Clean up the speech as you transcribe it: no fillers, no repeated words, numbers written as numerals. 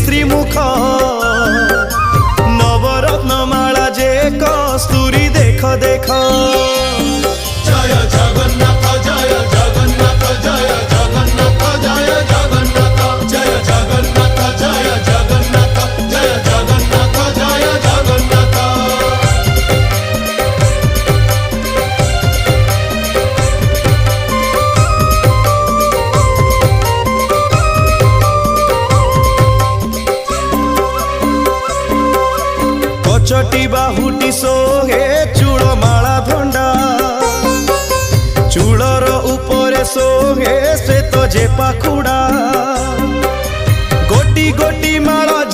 श्री मुख नवरत्नमाला जे कस्तूरी देख देख। जय जगन्नाथ जय जगन्नाथ जय जगन्नाथ जय जगन्नाथ जय जगन्नाथ जय जगन्नाथ जय जगन्नाथ जय जगन्नाथ। कचटी बाहुटी सोहे चूड़माला धंडा चूड़र उपरे सोहे श्वेत जे पाखुड़ा।